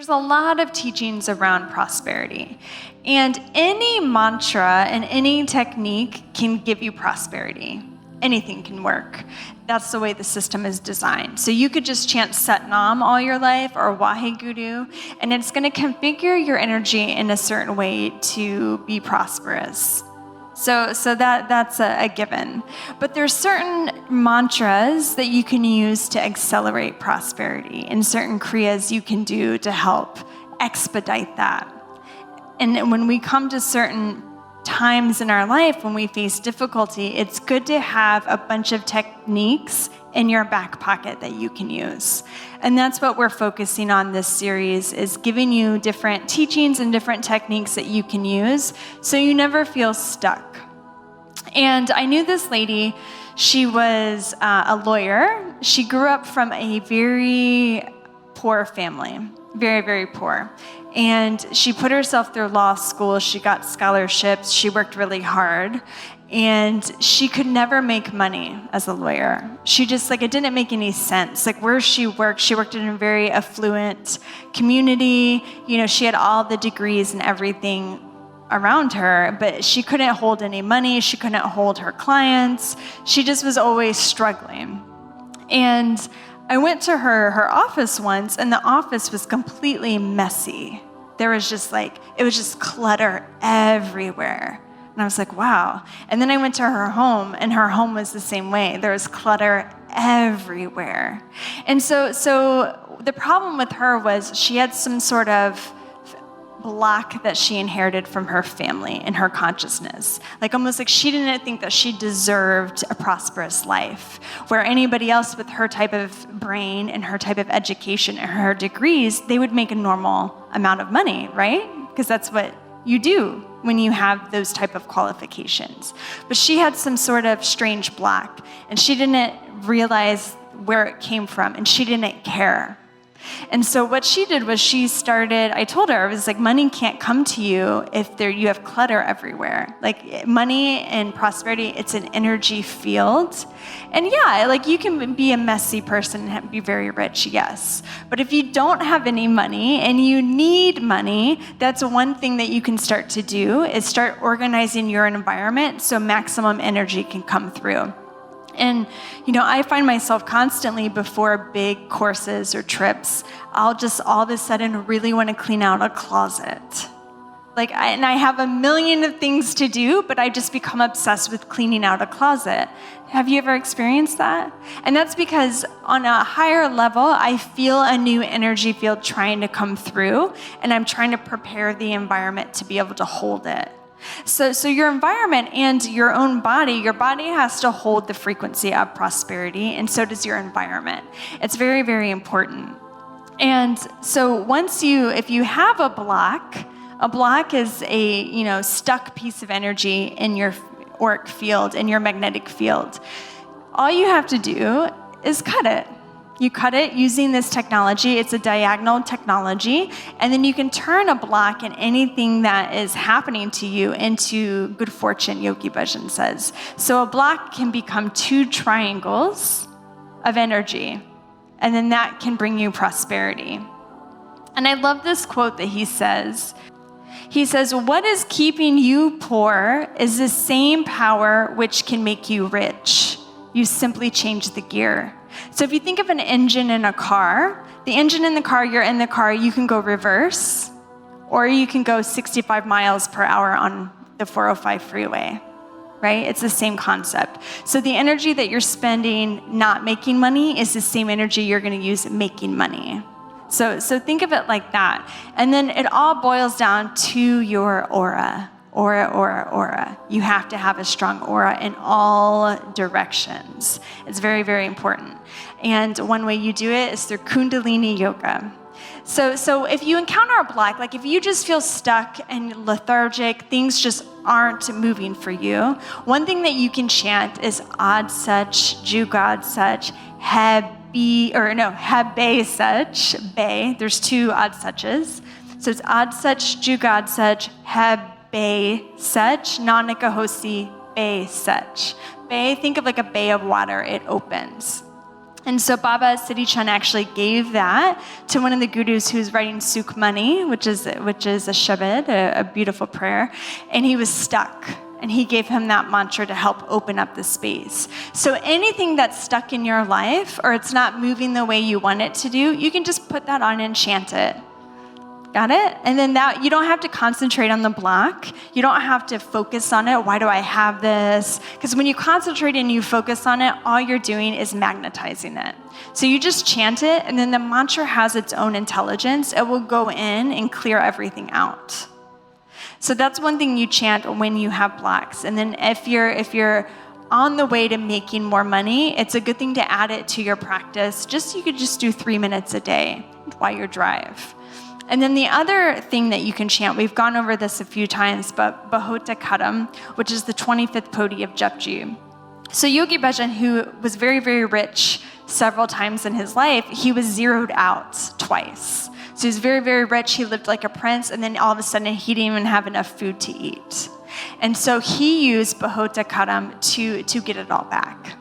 There's a lot of teachings around prosperity. And any mantra and any technique can give you prosperity. Anything can work. That's the way the system is designed. So you could just chant Sat Nam all your life or Waheguru, and it's going to configure your energy in a certain way to be prosperous. So that's a given. But there's certain mantras that you can use to accelerate prosperity, and certain kriyas you can do to help expedite that. And when we come to certain times in our life when we face difficulty, it's good to have a bunch of techniques in your back pocket that you can use. And that's what we're focusing on this series, is giving you different teachings and different techniques that you can use so you never feel stuck. And I knew this lady. She was a lawyer. She grew up from a very poor family, very, very poor. And she put herself through law school. She got scholarships. She worked really hard. And she could never make money as a lawyer. She just, it didn't make any sense. Where she worked in a very affluent community. She had all the degrees and everything around her, but she couldn't hold any money. She couldn't hold her clients. She just was always struggling. And I went to her office once, and the office was completely messy. There was just it was just clutter everywhere. And I was like, wow. And then I went to her home, and her home was the same way. There was clutter everywhere. And so the problem with her was she had some sort of block that she inherited from her family and her consciousness. Almost like she didn't think that she deserved a prosperous life, where anybody else with her type of brain and her type of education and her degrees, they would make a normal amount of money, right? Because that's what you do when you have those type of qualifications. But she had some sort of strange block, and she didn't realize where it came from, and she didn't care. And so what she did was I told her, I was like, money can't come to you if you have clutter everywhere. Money and prosperity, it's an energy field. And yeah, you can be a messy person and be very rich, yes. But if you don't have any money and you need money, that's one thing that you can start to do, is start organizing your environment so maximum energy can come through. And, I find myself constantly before big courses or trips, I'll just all of a sudden really want to clean out a closet. And I have a million of things to do, but I just become obsessed with cleaning out a closet. Have you ever experienced that? And that's because on a higher level, I feel a new energy field trying to come through, and I'm trying to prepare the environment to be able to hold it. So your environment and your own body, your body has to hold the frequency of prosperity, and so does your environment. It's very, very important. And so if you have a block is a, stuck piece of energy in your auric field, in your magnetic field. All you have to do is cut it. You cut it using this technology. It's a diagonal technology. And then you can turn a block and anything that is happening to you into good fortune, Yogi Bhajan says. So a block can become 2 triangles of energy. And then that can bring you prosperity. And I love this quote that he says. He says, what is keeping you poor is the same power which can make you rich. You simply change the gear. So if you think of an engine in a car, the engine in the car, you're in the car, you can go reverse, or you can go 65 miles per hour on the 405 freeway, right? It's the same concept. So the energy that you're spending not making money is the same energy you're going to use making money. So think of it like that. And then it all boils down to your aura. Aura. You have to have a strong aura in all directions. It's very, very important. And one way you do it is through Kundalini yoga. So if you encounter a block, if you just feel stuck and lethargic, things just aren't moving for you, one thing that you can chant is Ad Such, Jugad Such, Habe Such, Be. There's 2 Ad Suches. So it's Ad Such, Jugad Such, Habe Such, Nanak Hosi Be Such. Bay, think of a bay of water, it opens. And so Baba Siddhi-Chand actually gave that to one of the gurus who was writing Sukhmani, which is a shabad, a beautiful prayer, and he was stuck. And he gave him that mantra to help open up the space. So anything that's stuck in your life, or it's not moving the way you want it to do, you can just put that on and chant it. Got it? And then that, you don't have to concentrate on the block. You don't have to focus on it. Why do I have this? Because when you concentrate and you focus on it, all you're doing is magnetizing it. So you just chant it, and then the mantra has its own intelligence. It will go in and clear everything out. So that's one thing you chant when you have blocks. And then if you're on the way to making more money, it's a good thing to add it to your practice. You could just do 3 minutes a day while you drive. And then the other thing that you can chant, we've gone over this a few times, but Bahota Karam, which is the 25th Poti of Japji. So Yogi Bhajan, who was very, very rich several times in his life, he was zeroed out twice. So he was very, very rich, he lived like a prince, and then all of a sudden he didn't even have enough food to eat. And so he used Bahota Karam to get it all back.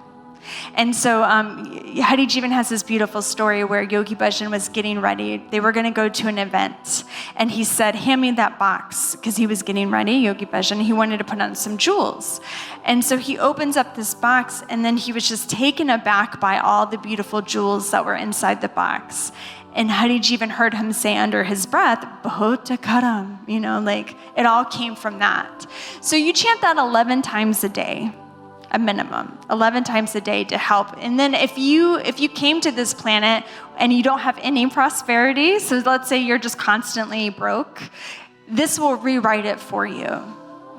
And so Hari Jivan has this beautiful story where Yogi Bhajan was getting ready. They were going to go to an event. And he said, hand me that box, because he was getting ready, Yogi Bhajan. He wanted to put on some jewels. And so he opens up this box, and then he was just taken aback by all the beautiful jewels that were inside the box. And Hari Jivan heard him say under his breath, Bahota Karam, like it all came from that. So you chant that 11 times a day. A minimum, 11 times a day to help. And then if you came to this planet and you don't have any prosperity, so let's say you're just constantly broke, this will rewrite it for you.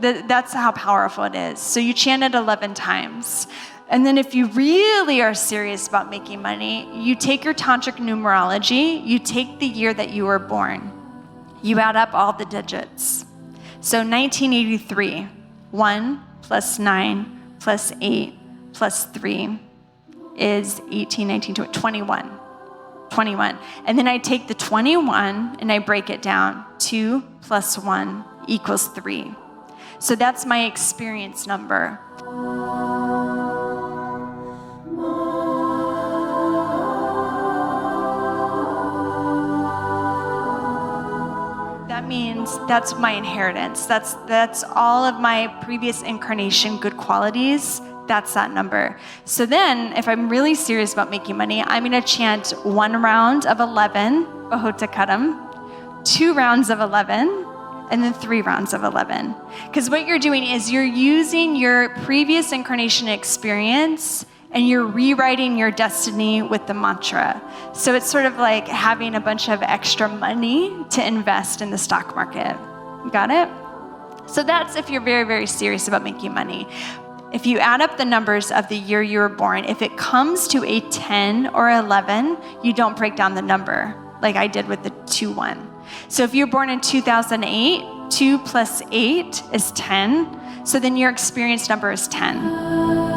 That's how powerful it is. So you chant it 11 times. And then if you really are serious about making money, you take your tantric numerology, you take the year that you were born, you add up all the digits. So 1983, 1 plus 9 plus 8 plus 3 is 18, 19, 20, 21. 21. And then I take the 21 and I break it down. 2 plus 1 equals 3. So that's my experience number. That means that's my inheritance. That's all of my previous incarnation good qualities. That's that number. So then, if I'm really serious about making money, I'm going to chant 1 round of 11, Bahota Karam, 2 rounds of 11, and then 3 rounds of 11. Because what you're doing is you're using your previous incarnation experience and you're rewriting your destiny with the mantra. So it's sort of like having a bunch of extra money to invest in the stock market. Got it? So that's if you're very, very serious about making money. If you add up the numbers of the year you were born, if it comes to a 10 or 11, you don't break down the number like I did with the 2-1. So if you're born in 2008, 2 plus 8 is 10. So then your experience number is 10.